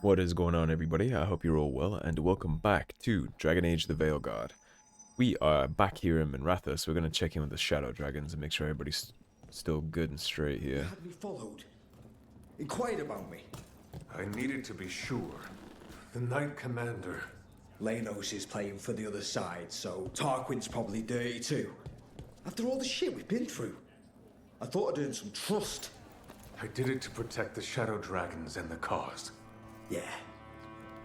What is going on, everybody? I hope you're all well, and welcome back to Dragon Age the Veilguard. We are back here in Minrathous. We're going to check in with the Shadow Dragons and make sure everybody's still good and straight You here. had me followed. Inquired about me. I needed to be sure. The Knight Commander. Lenos is playing for the other side, so Tarquin's probably dirty too. After all the shit we've been through, I thought I'd earn some trust. I did it to protect the Shadow Dragons and the cause. Yeah,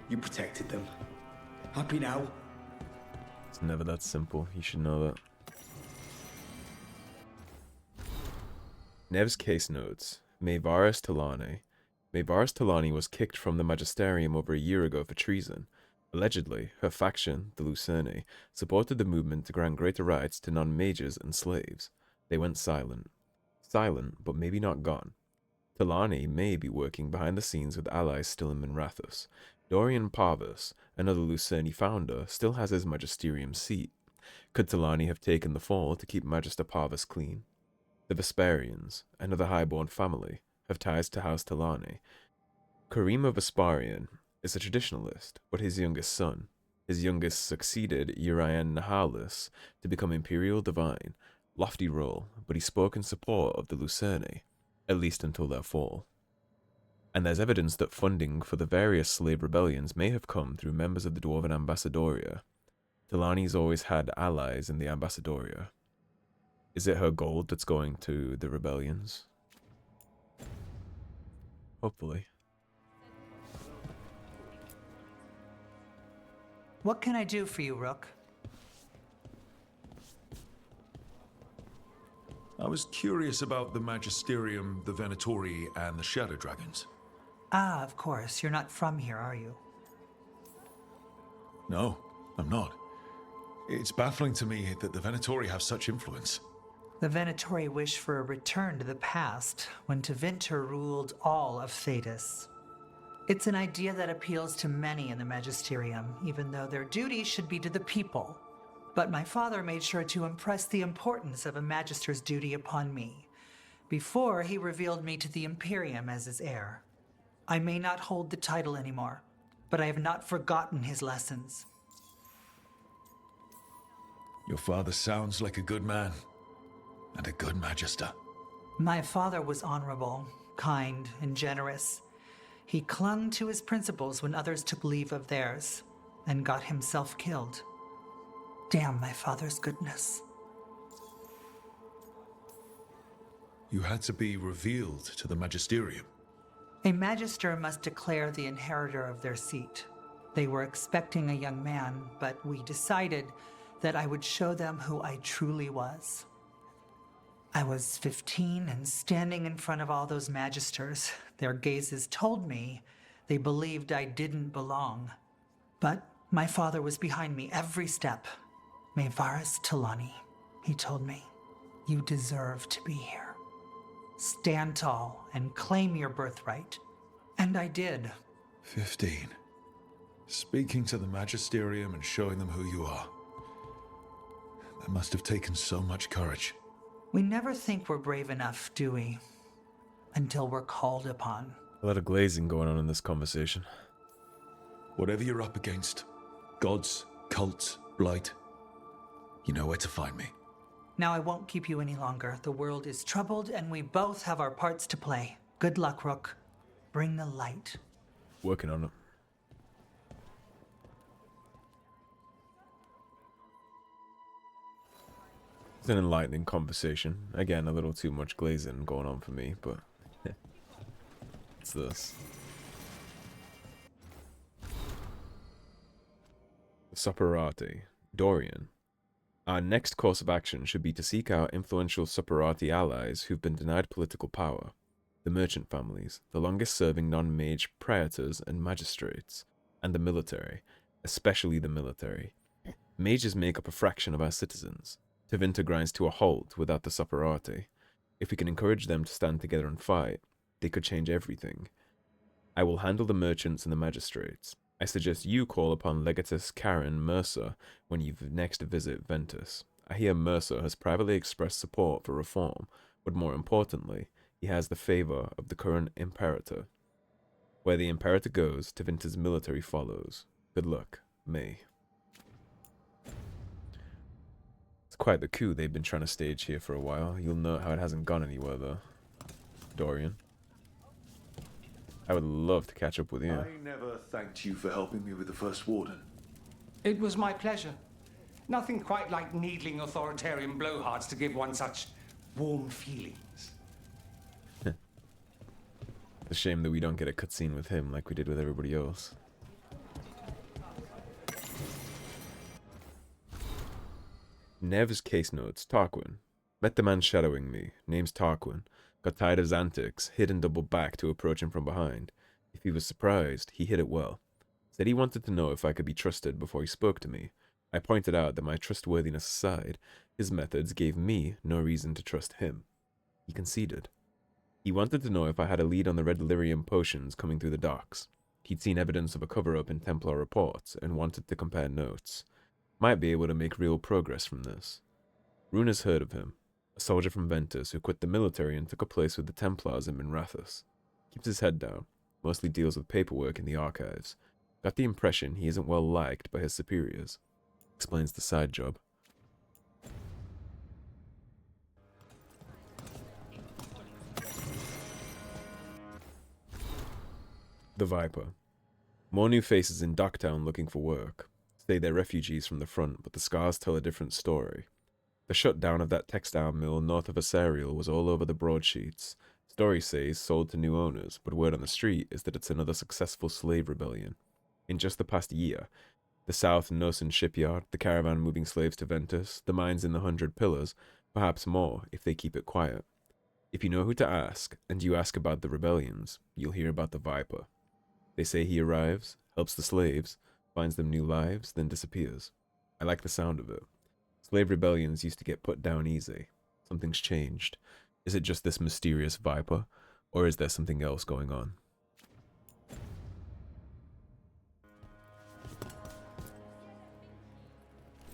you protected them. Happy now? It's never that simple. You should know that. Nev's case notes. Maevaris Tilani. Maevaris Tilani was kicked from the Magisterium over a year ago for treason. Allegedly, her faction, the Lucerni, supported the movement to grant greater rights to non-mages and slaves. They went silent. Silent, but maybe not gone. Tilani may be working behind the scenes with allies still in Minrathous. Dorian Parvis, another Lucerni founder, still has his magisterium seat. Could Tilani have taken the fall to keep Magister Parvis clean? The Vesparians, another highborn family, have ties to House Tilani. Karima Vesparian is a traditionalist, but his youngest son. His youngest succeeded Urian Nahalis to become Imperial Divine. Lofty role, but he spoke in support of the Lucerni, at least until their fall. And there's evidence that funding for the various slave rebellions may have come through members of the Dwarven Ambassadoria. Tilani's always had allies in the Ambassadoria. Is it her gold that's going to the rebellions? Hopefully. What can I do for you, Rook? I was curious about the Magisterium, the Venatori, and the Shadow Dragons. Ah, of course. You're not from here, are you? No, I'm not. It's baffling to me that the Venatori have such influence. The Venatori wish for a return to the past, when Tevinter ruled all of Thedas. It's an idea that appeals to many in the Magisterium, even though their duty should be to the people. But my father made sure to impress the importance of a Magister's duty upon me, before he revealed me to the Imperium as his heir. I may not hold the title anymore, but I have not forgotten his lessons. Your father sounds like a good man, and a good Magister. My father was honorable, kind, and generous. He clung to his principles when others took leave of theirs, and got himself killed. Damn my father's goodness. You had to be revealed to the Magisterium. A magister must declare the inheritor of their seat. They were expecting a young man, but we decided that I would show them who I truly was. I was 15 and standing in front of all those magisters. Their gazes told me they believed I didn't belong. But my father was behind me every step. Maevaris Tilani, he told me, you deserve to be here. Stand tall and claim your birthright. And I did. 15. Speaking to the Magisterium and showing them who you are. That must have taken so much courage. We never think we're brave enough, do we? Until we're called upon. A lot of glazing going on in this conversation. Whatever you're up against, gods, cults, blight, you know where to find me. Now I won't keep you any longer. The world is troubled and we both have our parts to play. Good luck, Rook. Bring the light. Working on it. It's an enlightening conversation. Again, a little too much glazing going on for me, but it's this. Supperati. Dorian. Our next course of action should be to seek out influential Supperati allies who've been denied political power. The merchant families, the longest-serving non-mage praetors and magistrates, and the military, especially the military. Mages make up a fraction of our citizens. Tevinter grinds to a halt without the Supperati. If we can encourage them to stand together and fight, they could change everything. I will handle the merchants and the magistrates. I suggest you call upon Legatus Karen Mercer when you next visit Ventus. I hear Mercer has privately expressed support for reform, but more importantly, he has the favor of the current Imperator. Where the Imperator goes, Tevinter's military follows. Good luck, May. It's quite the coup they've been trying to stage here for a while. You'll note how it hasn't gone anywhere, though. Dorian. I would love to catch up with you. I never thanked you for helping me with the First Warden. It was my pleasure. Nothing quite like needling authoritarian blowhards to give one such warm feelings. It's a shame that we don't get a cutscene with him like we did with everybody else. Nev's case notes. Tarquin. Met the man shadowing me. Name's Tarquin. Got tired of his antics. Hid and doubled back to approach him from behind. If he was surprised, he hid it well. Said he wanted to know if I could be trusted before he spoke to me. I pointed out that my trustworthiness aside, his methods gave me no reason to trust him. He conceded. He wanted to know if I had a lead on the red lyrium potions coming through the docks. He'd seen evidence of a cover-up in Templar reports and wanted to compare notes. Might be able to make real progress from this. Runa's heard of him. A soldier from Ventus who quit the military and took a place with the Templars in Minrathous. Keeps his head down. Mostly deals with paperwork in the archives. Got the impression he isn't well liked by his superiors. Explains the side job. The Viper. More new faces in Docktown looking for work. Say they're refugees from the front, but the scars tell a different story. The shutdown of that textile mill north of Asariel was all over the broadsheets. Story says sold to new owners, but word on the street is that it's another successful slave rebellion. In just the past year, the South Nosen shipyard, the caravan moving slaves to Ventus, the mines in the 100 Pillars, perhaps more if they keep it quiet. If you know who to ask, and you ask about the rebellions, you'll hear about the Viper. They say he arrives, helps the slaves, finds them new lives, then disappears. I like the sound of it. Slave rebellions used to get put down easy. Something's changed. Is it just this mysterious Viper, or is there something else going on?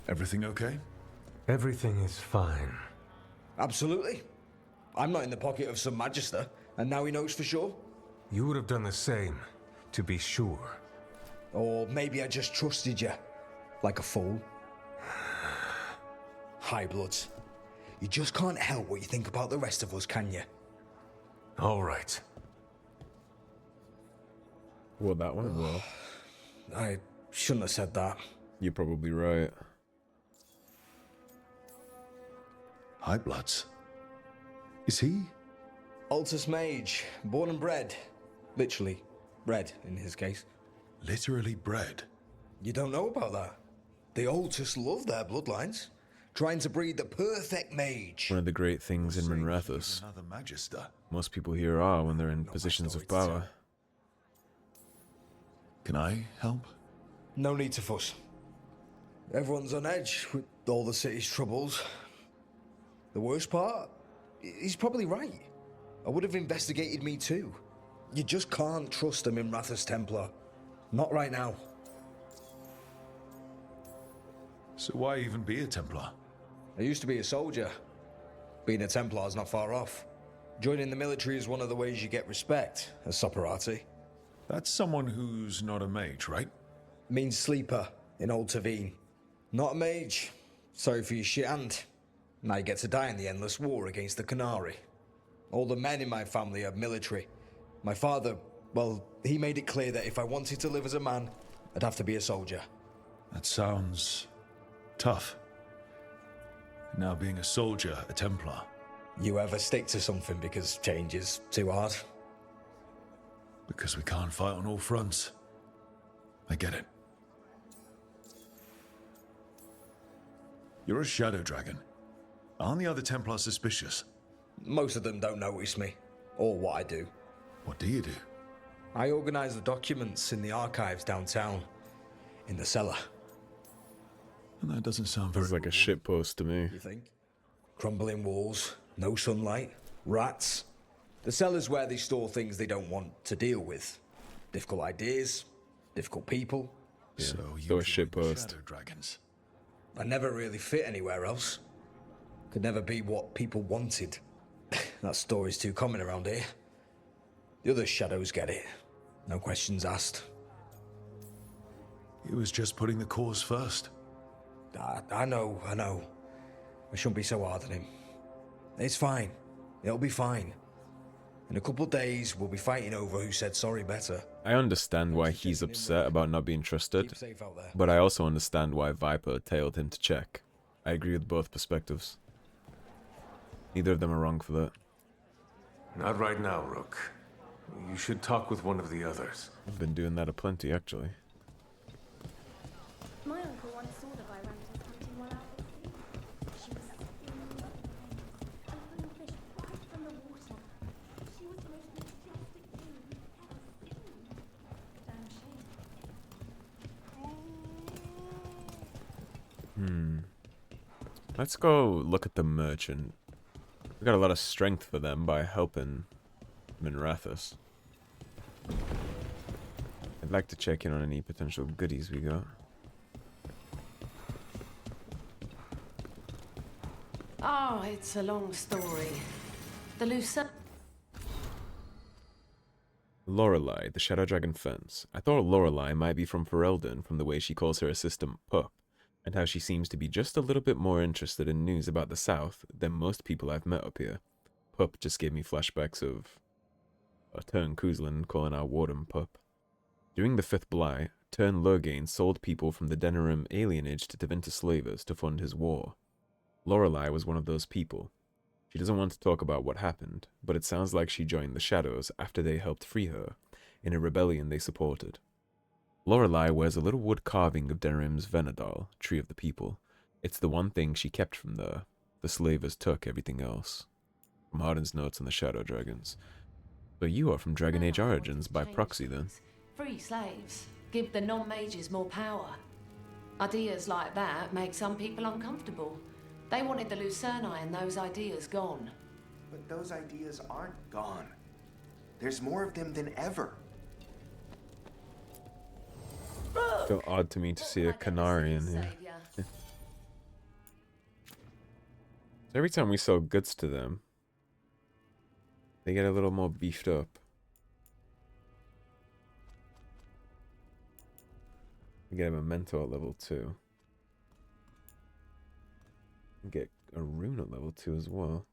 Everything okay? Everything is fine. Absolutely. I'm not in the pocket of some magister, and now he knows for sure. You would have done the same, to be sure. Or maybe I just trusted you, like a fool. High bloods. You just can't help what you think about the rest of us, can you? All right. Well, that went well. I shouldn't have said that. You're probably right. High Bloods. Is he? Altus Mage, born and bred. Literally, bred in his case. Literally bred. You don't know about that? The Altus love their bloodlines. Trying to breed the perfect mage. One of the great things in Minrathous. Another magister. Most people here are when they're in positions of power. Can I help? No need to fuss. Everyone's on edge with all the city's troubles. The worst part? He's probably right. I would have investigated me too. You just can't trust a Minrathous Templar. Not right now. So why even be a Templar? I used to be a soldier. Being a Templar's not far off. Joining the military is one of the ways you get respect, as Soparati. That's someone who's not a mage, right? Means sleeper in Old Tavine. Not a mage. Sorry for your shit hand. Now you get to die in the endless war against the Canary. All the men in my family are military. My father, well, he made it clear that if I wanted to live as a man, I'd have to be a soldier. That sounds tough. Now being a soldier, a Templar. You ever stick to something because change is too hard? Because we can't fight on all fronts. I get it. You're a shadow dragon. Aren't the other Templars suspicious? Most of them don't notice me, or what I do. What do you do? I organize the documents in the archives downtown, in the cellar. And that doesn't sound very It's like a shitpost to me. You think? Crumbling walls, no sunlight, rats. The cellar's where they store things they don't want to deal with. Difficult ideas, difficult people. Yeah, So you so a joined the shitpost. shadow dragons. I never really fit anywhere else. Could never be what people wanted. That story's too common around here. The other shadows get it. No questions asked. He was just putting the cause first. I know. I shouldn't be so hard on him. It's fine. It'll be fine. In a couple of days, we'll be fighting over who said sorry better. I understand why he's upset about not being trusted, Keep safe out there. but I also understand why Viper tailed him to check. I agree with both perspectives. Neither of them are wrong for that. Not right now, Rook. You should talk with one of the others. I've been doing that aplenty, actually. My uncle once saw the Virantas hunting while out at sea. She was and pulling fish right from the water. She was the most majestic thing you've ever seen. Damn shame. Let's go look at the merchant. We got a lot of strength for them by helping Minrathous. I'd like to check in on any potential goodies we got. Oh, it's a long story. The Lucerne... Lorelei, the Shadow Dragon Fence. I thought Lorelei might be from Ferelden from the way she calls her assistant Pup, and how she seems to be just a little bit more interested in news about the South than most people I've met up here. Pup just gave me flashbacks of Tern Kuzlin calling our warden Pup. During the Fifth Blight, Tern Lurgain sold people from the Denerim alienage to Tevinter slavers to fund his war. Lorelei was one of those people. She doesn't want to talk about what happened, but it sounds like she joined the Shadows after they helped free her, in a rebellion they supported. Lorelei wears a little wood carving of Denerim's Venadal, Tree of the People. It's the one thing she kept from there. The slavers took everything else. From Harden's notes on the Shadow Dragons. So you are from Dragon Age Origins by proxy then. Free slaves. Give the non-mages more power. Ideas like that make some people uncomfortable. They wanted the Lucerni and those ideas gone. But those ideas aren't gone. There's more of them than ever. It's still odd to me to see a Canary in here. So every time we sell goods to them, they get a little more beefed up. We get a memento at level 2. We get a rune at level 2 as well.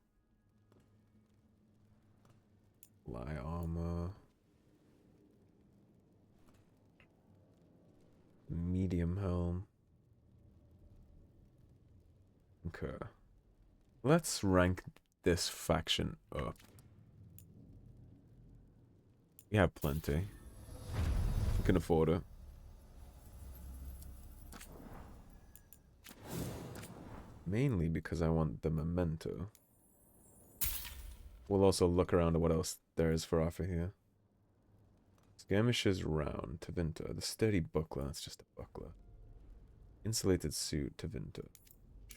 Fly armor. Medium helm. Okay. Let's rank this faction up. We have plenty. We can afford it. Mainly because I want the memento. We'll also look around at what else there is for offer here. Skirmishes round, Tevinter. The sturdy buckler, that's just a buckler. Insulated suit, Tevinter.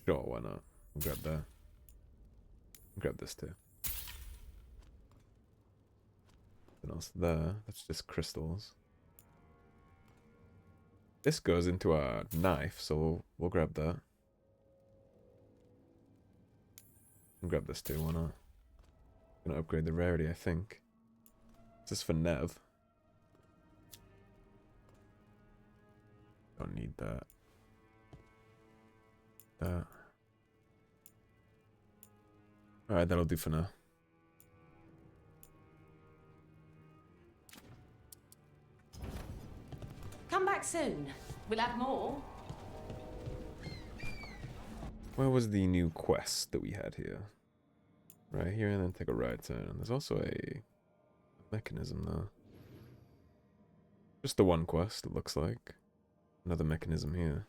Sure, why not? We'll grab that. Grab this too. Nothing else there. That's just crystals. This goes into our knife, so we'll grab that. We'll grab this too, why not? Gonna upgrade the rarity, I think. This is for Nev. Don't need that. That. Alright, that'll do for now. Come back soon. We'll have more. Where was the new quest that we had here? Right here, and then take a right turn. There's also a mechanism though. Just the one quest, it looks like. Another mechanism here.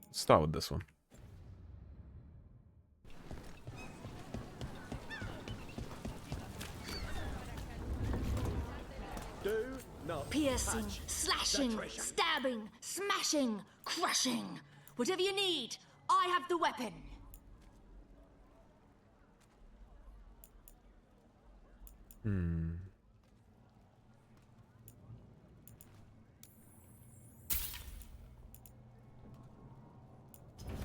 Let's start with this one. Piercing, slashing, stabbing, smashing, crushing. Whatever you need, I have the weapon. I'm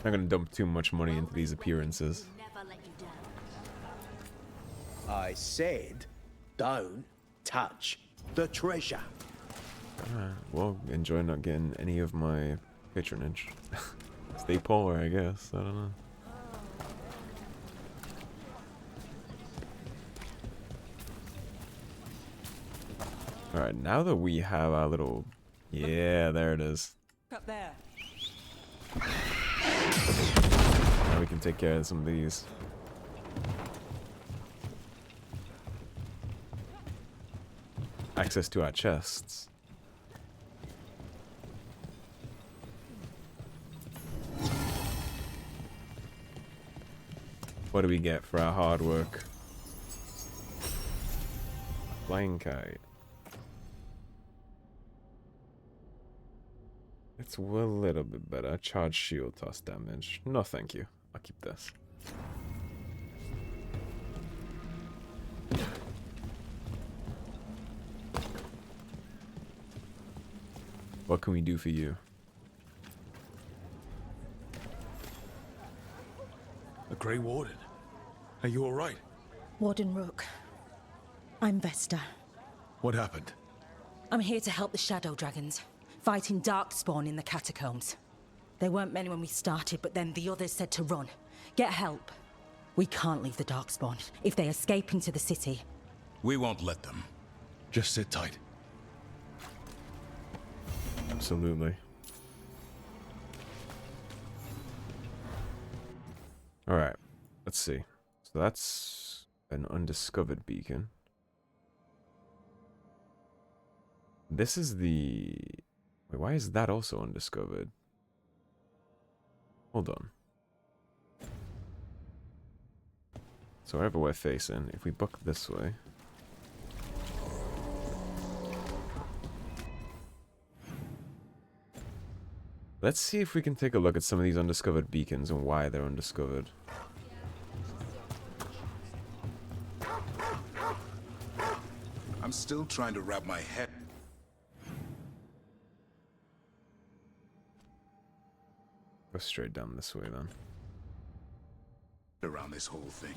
not gonna dump too much money into these appearances. Never let you down. I said, Don't touch the treasure. Alright, well, enjoy not getting any of my patronage. Stay poor, I guess. I don't know. Alright, now that we have our little... Yeah, there it is. Up there. Now we can take care of some of these. Access to our chests. What do we get for our hard work? Flying kite. It's a little bit better. Charge shield toss damage. No, thank you. I'll keep this. What can we do for you? The Grey Warden. Are you alright? Warden Rook. I'm Vesta. What happened? I'm here to help the Shadow Dragons, fighting Darkspawn in the Catacombs. There weren't many when we started, but then the others said to run. Get help. We can't leave the Darkspawn. If they escape into the city... We won't let them. Just sit tight. Absolutely. Alright, let's see. So that's an undiscovered beacon. This is the... Wait, why is that also undiscovered? Hold on. So wherever we're facing, if we book this way... Let's see if we can take a look at some of these undiscovered beacons and why they're undiscovered. I'm still trying to wrap my head Go straight down this way then. around this whole thing.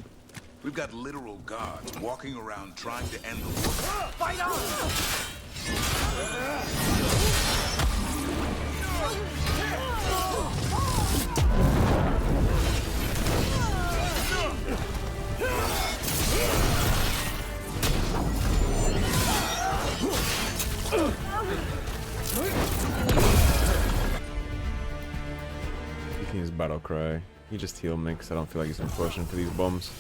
We've got literal gods walking around trying to end the war. Fight on! You can use battle cry. He just heal me because I don't feel like he's been pushing for these bombs.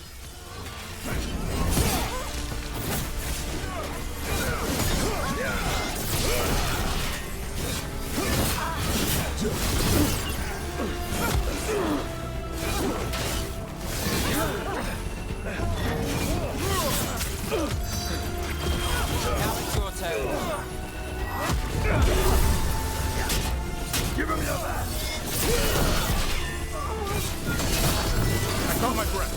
Give him your back! I caught my breath.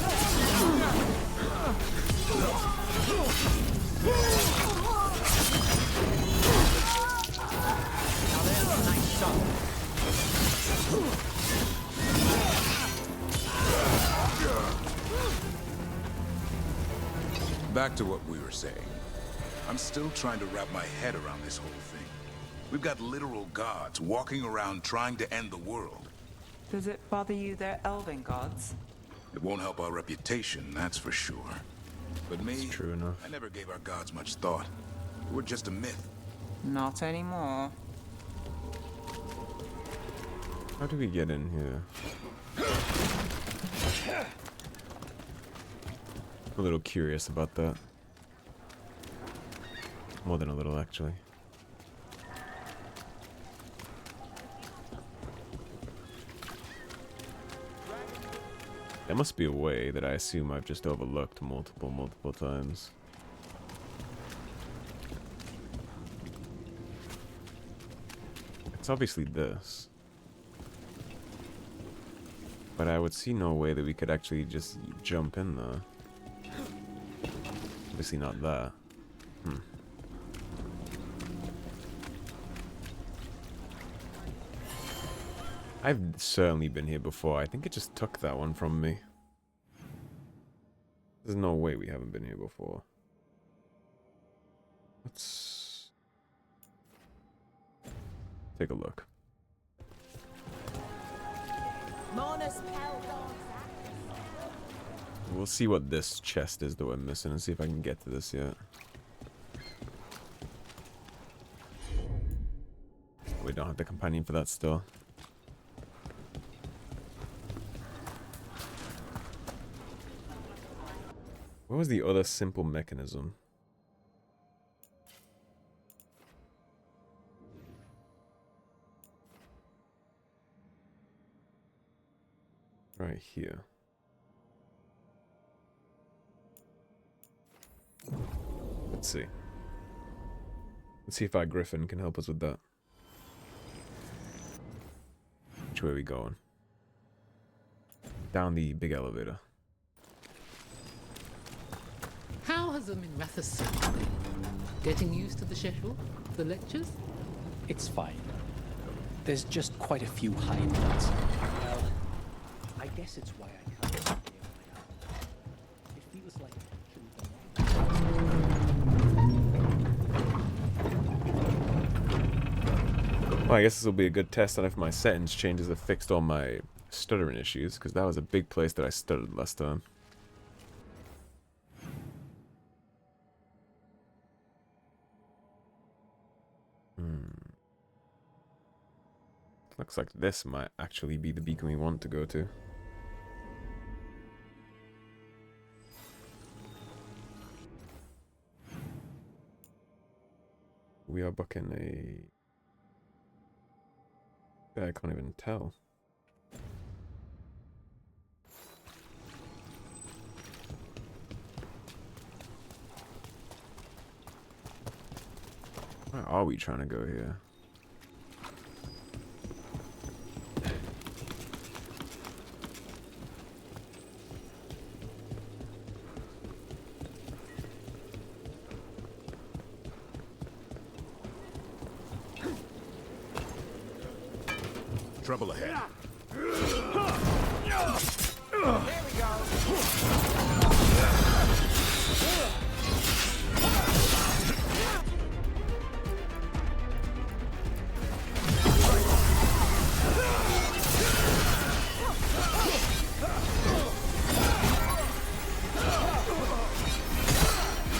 Now there's a nice shot. Back to what we were saying. I'm still trying to wrap my head around this whole thing. We've got literal gods walking around trying to end the world. Does it bother you they're elven gods? It won't help our reputation, that's for sure. But me, It's true enough. I never gave our gods much thought. We're just a myth. Not anymore. How do we get in here? I'm a little curious about that. More than a little, actually. There must be a way that I assume I've just overlooked multiple times. It's obviously this. But I would see no way that we could actually just jump in there. Obviously not that. I've certainly been here before. I think it just took that one from me. There's no way we haven't been here before. take a look. We'll see what this chest is that we're missing and see if I can get to this yet. We don't have the companion for that still. What was the other simple mechanism? Right here. Let's see. Let's see if our Griffin can help us with that. Which way are we going? Down the big elevator. How has the Minrathous settled in? Getting used to the schedule? The lectures? It's fine. There's just quite a few high points. Well, I guess it's why I can't stay on my own. It feels like well, I guess this will be a good test on if my settings changes have fixed all my stuttering issues, because that was a big place that I stuttered last time. Looks like this might actually be the beacon we want to go to. We are booking a... I can't even tell. Where are we trying to go here? Trouble ahead. Here we go.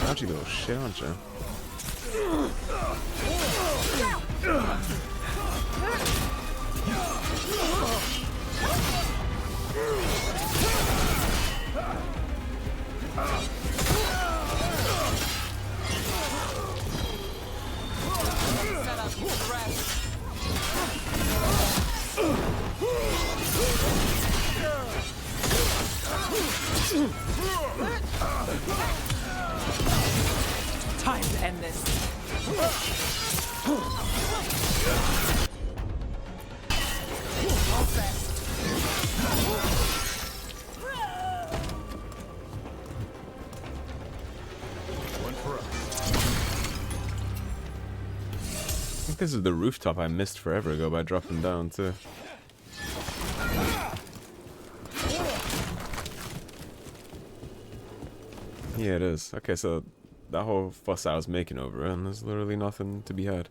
Aren't you little shit, aren't you? Time to end this. All set. One for us. I think this is the rooftop I missed forever ago by dropping down too. Yeah, it is. Okay, so that whole fuss I was making over it, and there's literally nothing to be had.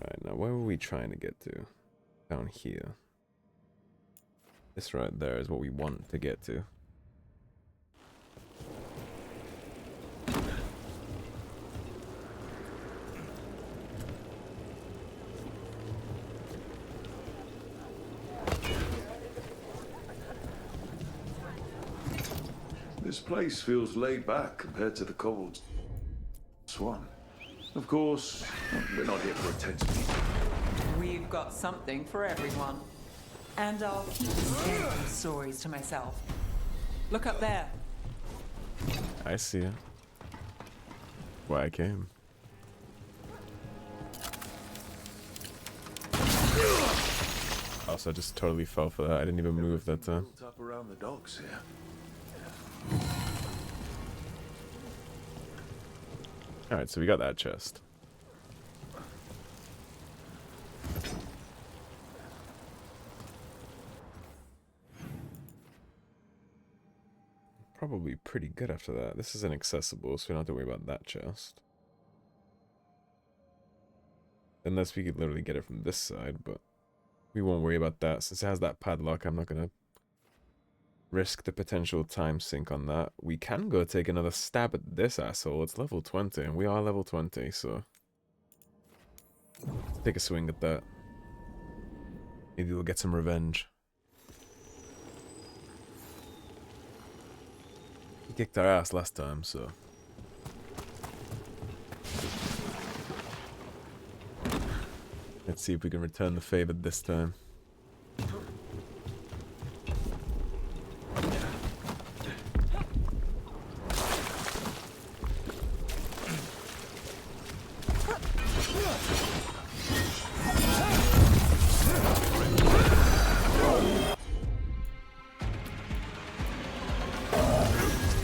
Right, now where were we trying to get to? Down here. This right there is what we want to get to. This place feels laid back compared to the cold Swan. Of course, we're not here for a tense meeting. We've got something for everyone. And I'll keep the scary stories to myself. Look up there. I see it. Why I came. Also, I just totally fell for that. I didn't even move that time. Up around the docks here. Alright, so we got that chest. Probably pretty good after that. This is inaccessible, so we don't have to worry about that chest. Unless we could literally get it from this side, but we won't worry about that. Since it has that padlock, I'm not going to risk the potential time sink on that. We can go take another stab at this asshole. It's level 20, and we are level 20, so... take a swing at that. Maybe we'll get some revenge. He kicked our ass last time, so... let's see if we can return the favor this time.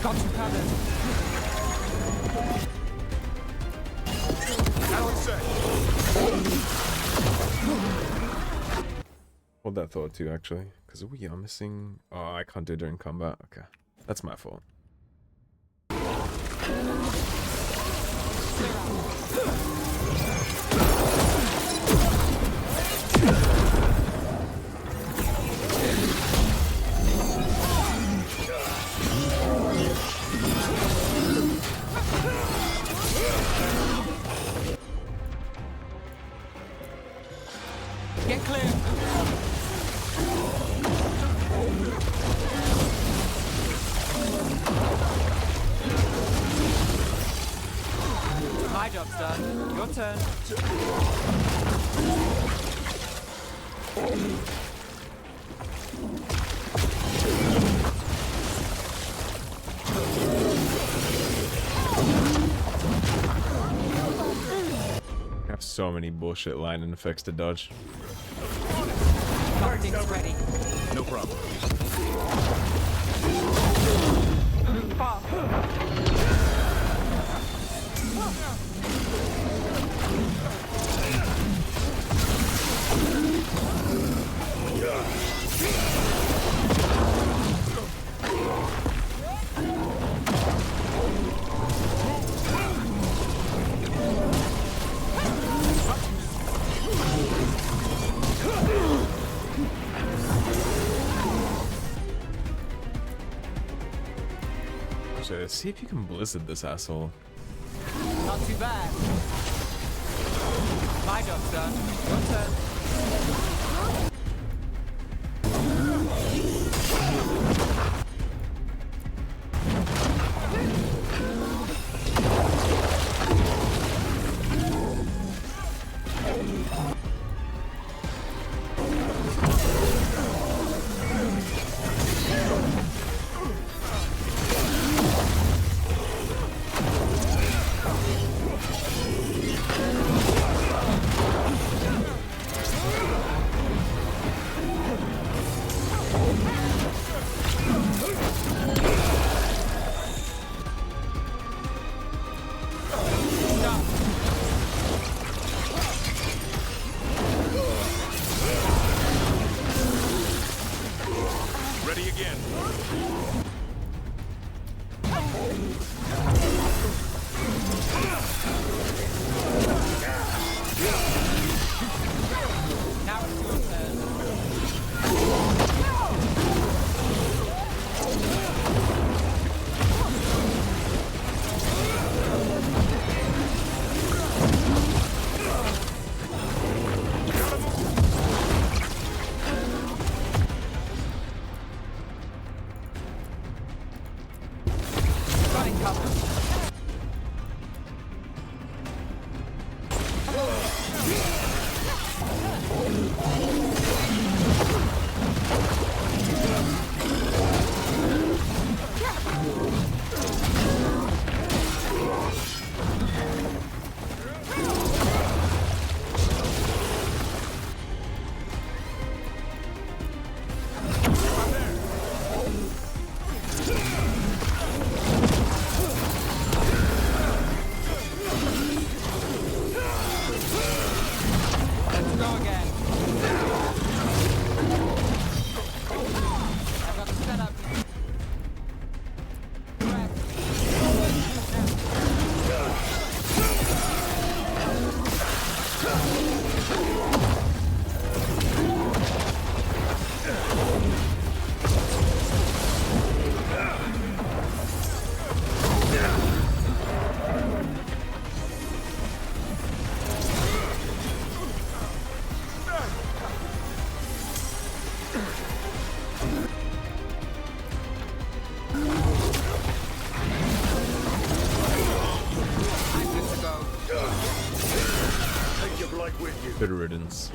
Got you covered. Hold that thought too, actually, because we are missing. Oh, I can't do it during combat. Okay, that's my fault. Get clear. My job's done. Your turn. I have so many bullshit lightning effects to dodge. Something's ready. No problem. So see if you can blizzard this asshole. Not too bad. My job's done. Your turn. Ready again. Now it's your turn. Got it covered. Good riddance.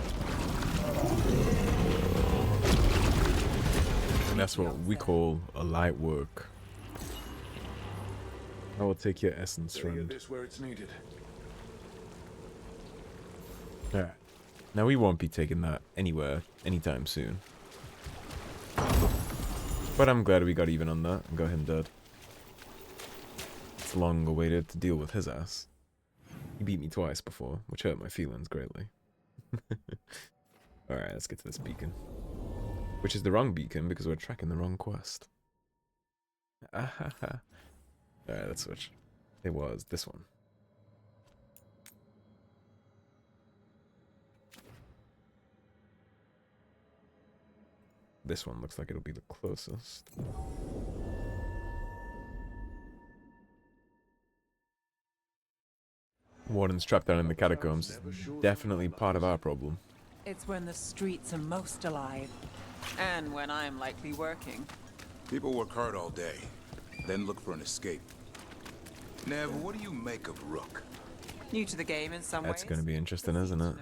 And that's what we call a light work. I will take your essence, friend. This where it's needed. Alright. Now we won't be taking that anywhere anytime soon. But I'm glad we got even on that and got him dead. It's long awaited to deal with his ass. He beat me twice before, which hurt my feelings greatly. Alright, let's get to this beacon. Which is the wrong beacon because we're tracking the wrong quest. Ahaha. Alright, let's switch. It was this one. This one looks like it'll be the closest. Warden's trapped down in the catacombs. Definitely part of our problem. It's when the streets are most alive. And when I'm likely working. People work hard all day, then look for an escape. Nev, what do you make of Rook? New to the game in some ways. That's going to be interesting, isn't it?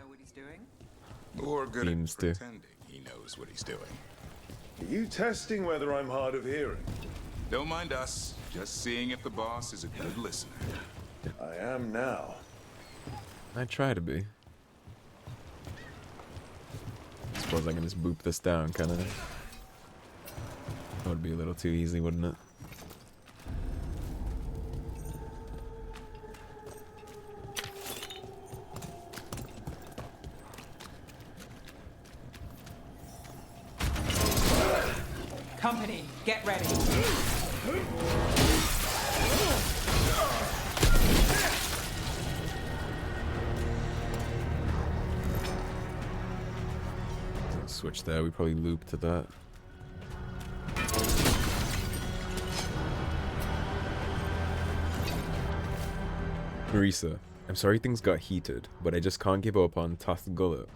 Or good Seems at to. pretending he knows what he's doing. Are you testing whether I'm hard of hearing? Don't mind us. Just seeing if the boss is a good listener. I am now. I try to be. Suppose I can just boop this down, can I? That would be a little too easy, wouldn't it? Company, get ready. Switch there, we probably loop to that. Marisa, I'm sorry things got heated, but I just can't give up on Toth Gullet.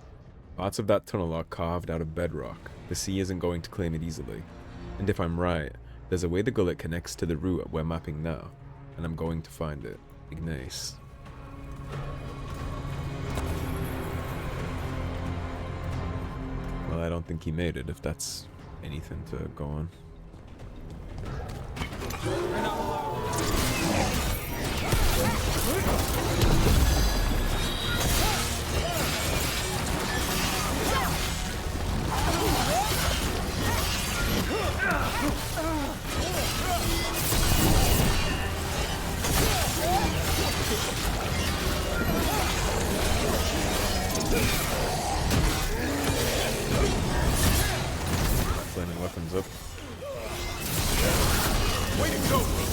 Parts of that tunnel are carved out of bedrock. The sea isn't going to claim it easily. And if I'm right, there's a way the gullet connects to the route we're mapping now, and I'm going to find it. Ignace. Well, I don't think he made it, if that's anything to go on. Flaming weapons up. Way to go, Rook!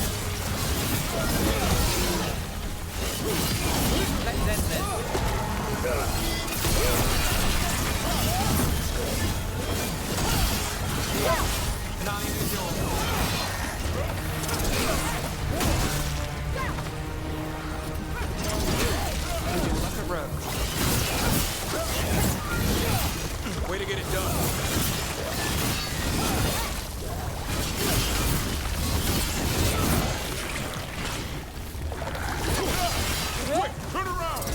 Let's end this. Nani is yours. Look at Rook. Way to get it done. Quick, turn around!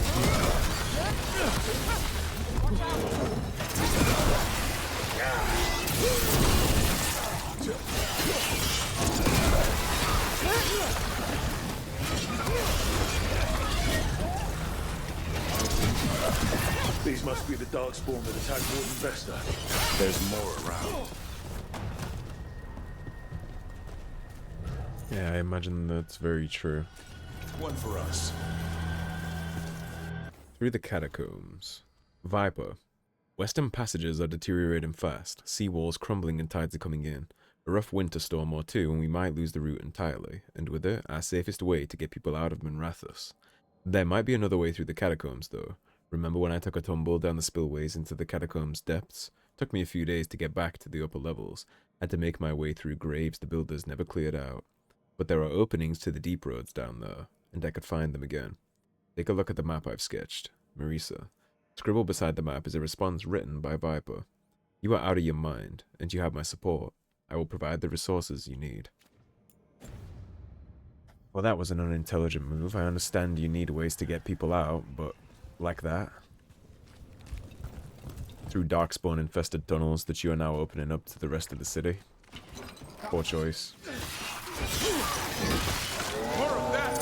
These must be the darkspawn that attacked Warden Vesta. There's more around. Yeah, I imagine that's very true. One for us. Through the catacombs. Viper. Western passages are deteriorating fast. Sea walls crumbling and tides are coming in. A rough winter storm or two and we might lose the route entirely, and with it, our safest way to get people out of Minrathous. There might be another way through the catacombs though. Remember when I took a tumble down the spillways into the catacombs' depths? Took me a few days to get back to the upper levels. Had to make my way through graves the builders never cleared out. But there are openings to the deep roads down there, and I could find them again. Take a look at the map I've sketched. Marisa. Scribbled beside the map is a response written by Viper. You are out of your mind, and you have my support. I will provide the resources you need. Well, that was an unintelligent move. I understand you need ways to get people out, but like that? through darkspawn-infested tunnels that you are now opening up to the rest of the city. Poor choice. More of that!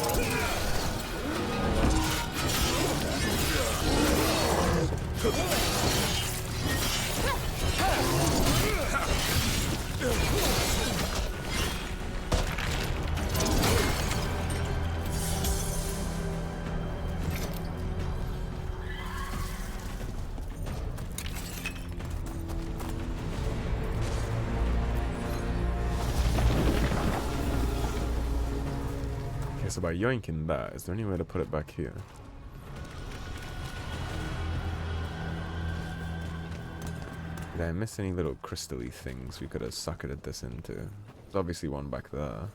Okay, so by yoinking that, is there any way to put it back here? Did I miss any little crystal-y things we could have suckered this into? There's obviously one back there.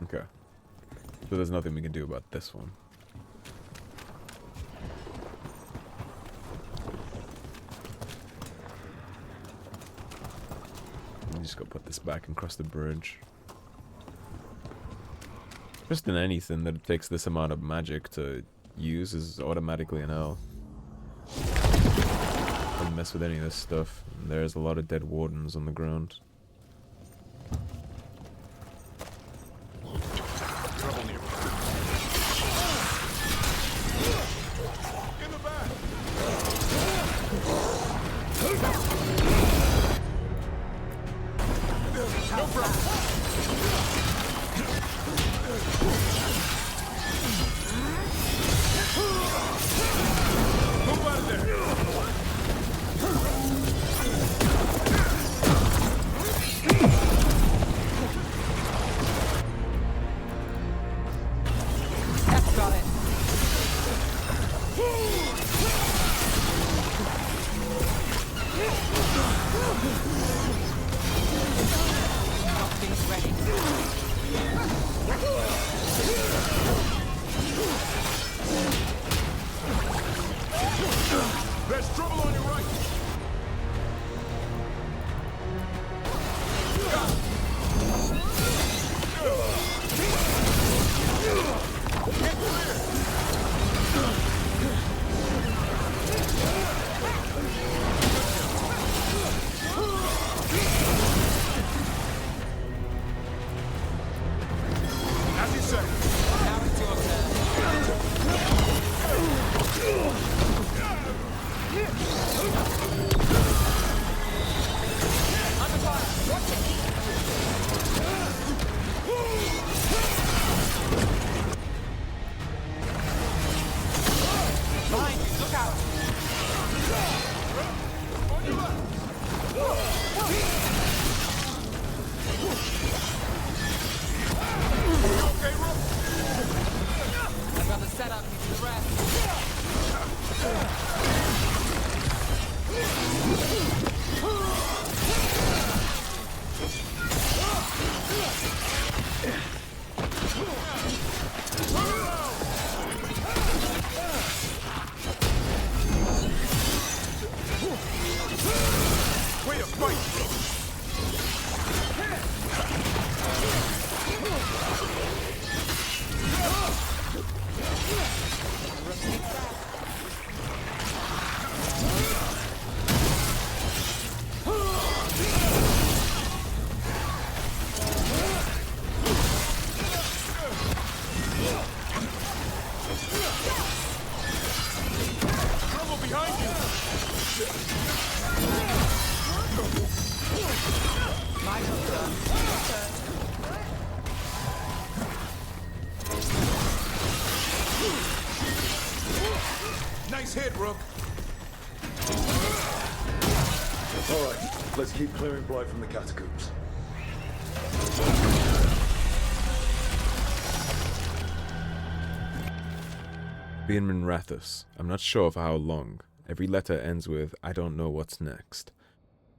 Okay. So there's nothing we can do about this one. I'm just gonna put this back and cross the bridge. Just in anything that takes this amount of magic to use is automatically an L. Don't mess with any of this stuff. There's a lot of dead wardens on the ground. Nice hit, Rook. All right, let's keep clearing blight from the catacombs. Being Minrathous, I'm not sure for how long. Every letter ends with, I don't know what's next.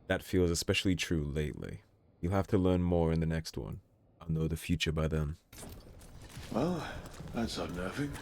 That feels especially true lately. You'll have to learn more in the next one. I'll know the future by then. Well, that's unnerving.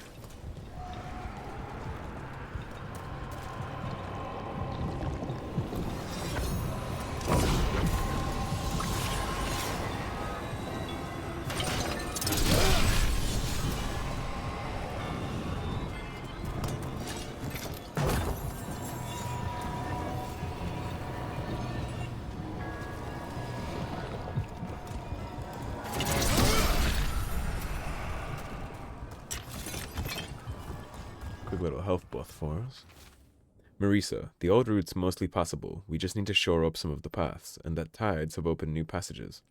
bloodbath for us. Marisa, the old route's mostly passable. We just need to shore up some of the paths, and that tides have opened new passages.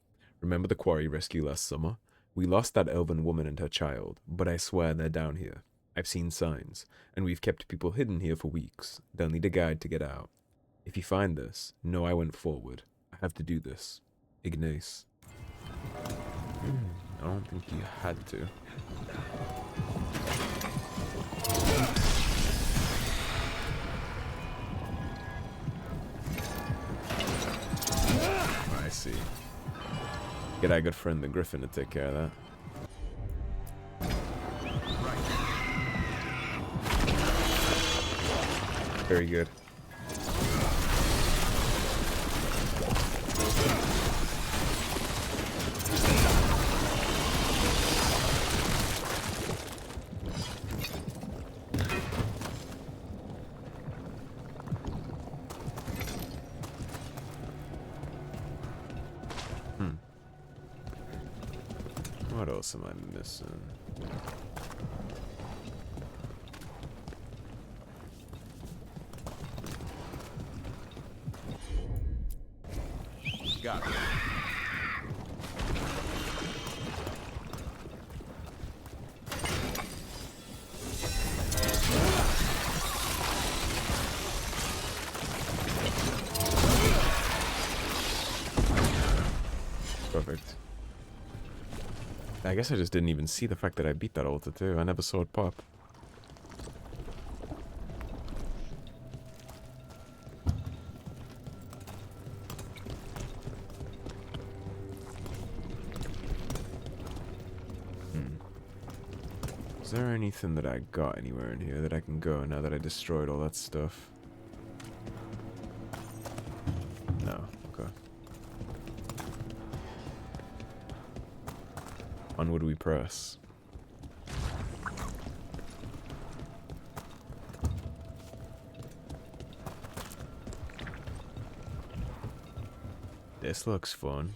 Remember the quarry rescue last summer? We lost that elven woman and her child, but I swear they're down here. I've seen signs, and we've kept people hidden here for weeks. They'll need a guide to get out. If you find this, know I went forward. I have to do this. Ignace. I don't think you had to. I see. Get our good friend the Griffin to take care of that. Very good. What else am I missing? Got it. Perfect. I guess I just didn't even see the fact that I beat that altar too. I never saw it pop. Is there anything that I got anywhere in here that I can go now that I destroyed all that stuff? No. Okay. Onward we press. This looks fun.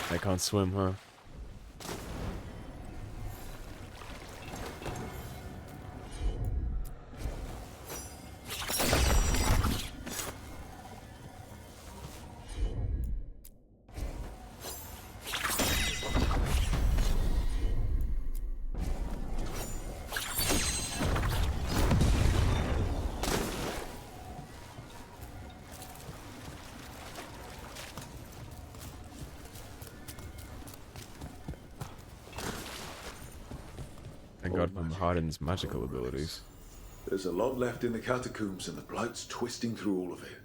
I can't swim, huh? Thank God for Harden's magical abilities. There's a lot left in the catacombs, and the blight's twisting through all of it.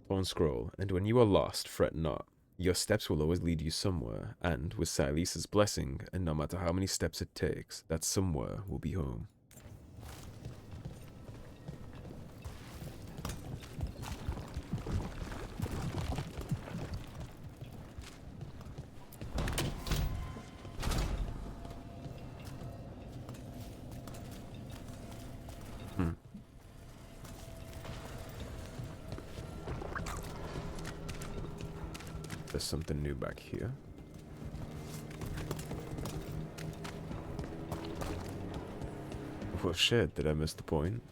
Torn scroll, and when you are lost, fret not. Your steps will always lead you somewhere, and with Silas's blessing, and no matter how many steps it takes, that somewhere will be home. There's something new back here. Well, shit, did I miss the point?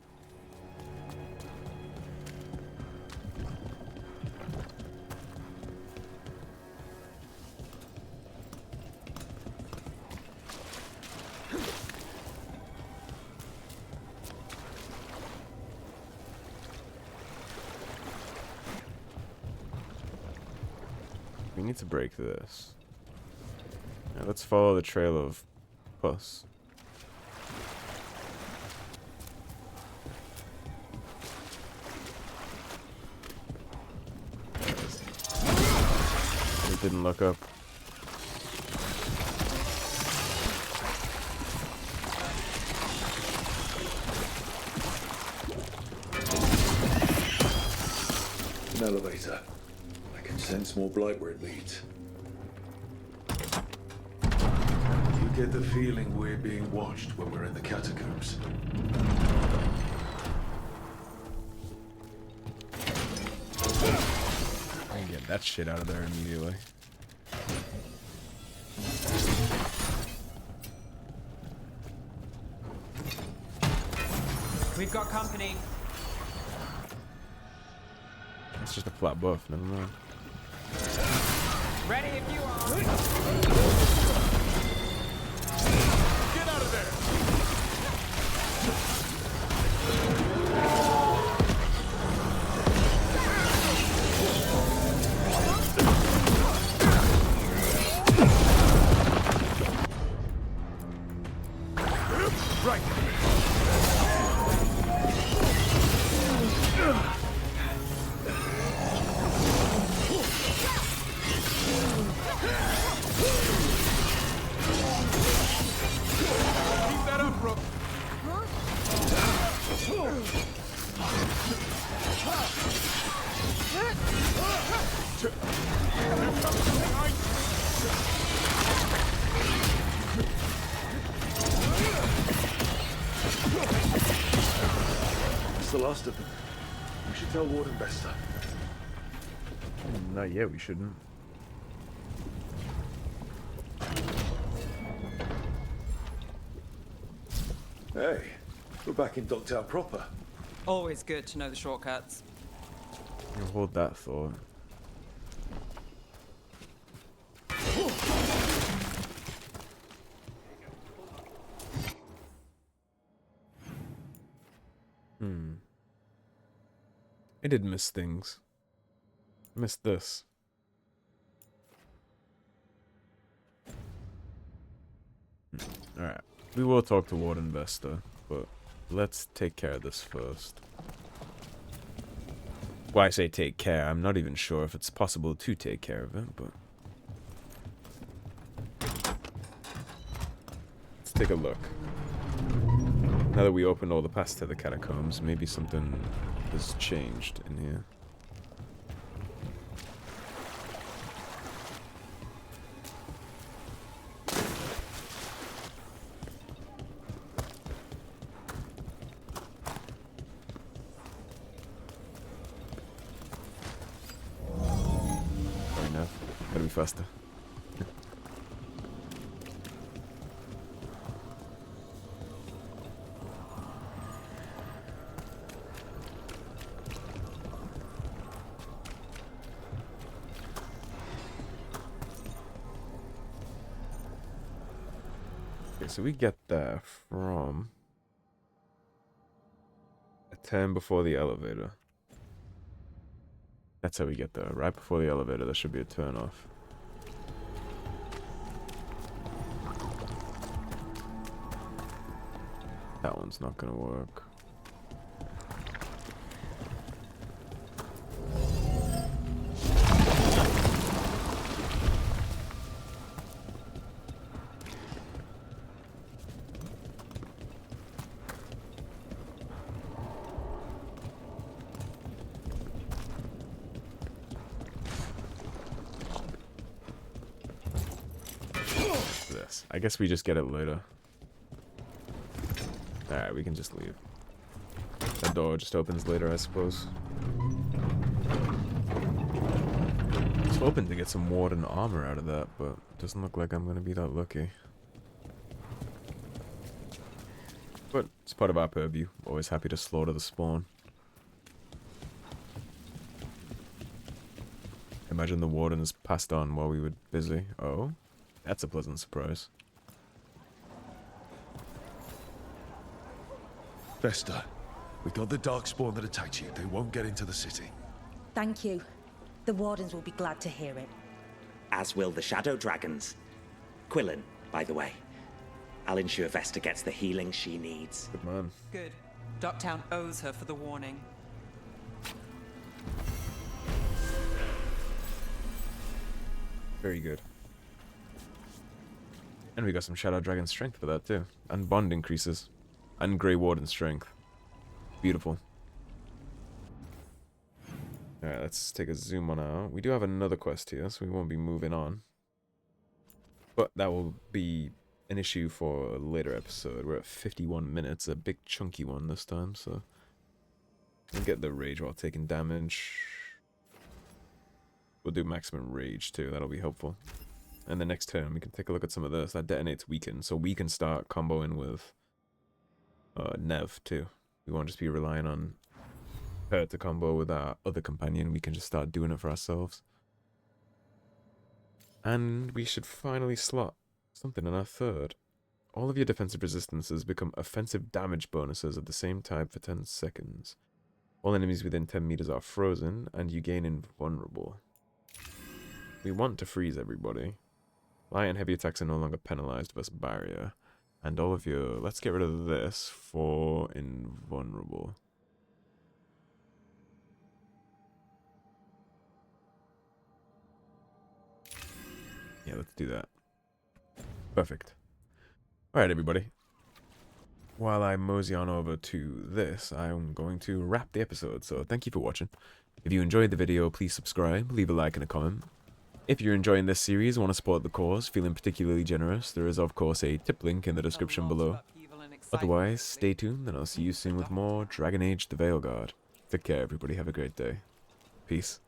We need to break this. Now let's follow the trail of Puss. It didn't look up. An elevator. I can sense more blight where it leads. Get the feeling we're being watched when we're in the catacombs. I can get that shit out of there immediately. We've got company. It's just a flat buff, never mind. Ready if you are. Get out of there! Right. Keep that up, Rook. It's the last of them. We should tell Warden Vesta. Not yet, we shouldn't. Hey, we're back in Dogtown proper. Always good to know the shortcuts. You hold that thought. I did miss things. Missed this. Alright. We will talk to Warden Vesta, but let's take care of this first. Well, I say take care. I'm not even sure if it's possible to take care of it, but... let's take a look. Now that we opened all the paths to the catacombs, maybe something has changed in here. Fair enough. Gotta be faster. So we get there from a turn before the elevator. That's how we get there. Right before the elevator, there should be a turn off. That one's not gonna work. I guess we just get it later. Alright, we can just leave. That door just opens later, I suppose. I was hoping to get some Warden armor out of that, but it doesn't look like I'm gonna be that lucky. But it's part of our purview. Always happy to slaughter the spawn. Imagine the Warden has passed on while we were busy. Oh, that's a pleasant surprise. Vesta, we got the darkspawn that attacked you. They won't get into the city. Thank you. The Wardens will be glad to hear it. As will the Shadow Dragons. Quillen, by the way. I'll ensure Vesta gets the healing she needs. Good man. Good. Dogtown owes her for the warning. Very good. And we got some Shadow Dragon strength for that too. And bond increases. And Grey Warden strength. Beautiful. Alright, let's take a zoom on out. We do have another quest here, so we won't be moving on. But that will be an issue for a later episode. We're at 51 minutes, a big chunky one this time, so we'll get the rage while taking damage. We'll do maximum rage too, that'll be helpful. And the next turn we can take a look at some of this. That detonates weaken, so we can start comboing with Nev too. We won't just be relying on her to combo with our other companion, we can just start doing it for ourselves. And we should finally slot something in our third. All of your defensive resistances become offensive damage bonuses of the same type for 10 seconds. All enemies within 10 meters are frozen, and you gain invulnerable. We want to freeze everybody. Light and heavy attacks are no longer penalized versus barrier. And all of you, let's get rid of this for invulnerable. Yeah, let's do that. Perfect. Alright, everybody. While I mosey on over to this, I'm going to wrap the episode, so thank you for watching. If you enjoyed the video, please subscribe, leave a like and a comment. If you're enjoying this series and want to support the cause, feeling particularly generous, there is of course a tip link in the description below. Otherwise, stay tuned and I'll see you soon with more Dragon Age The Veilguard. Take care, everybody. Have a great day. Peace.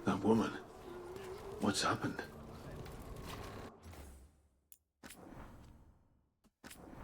That woman. What's happened?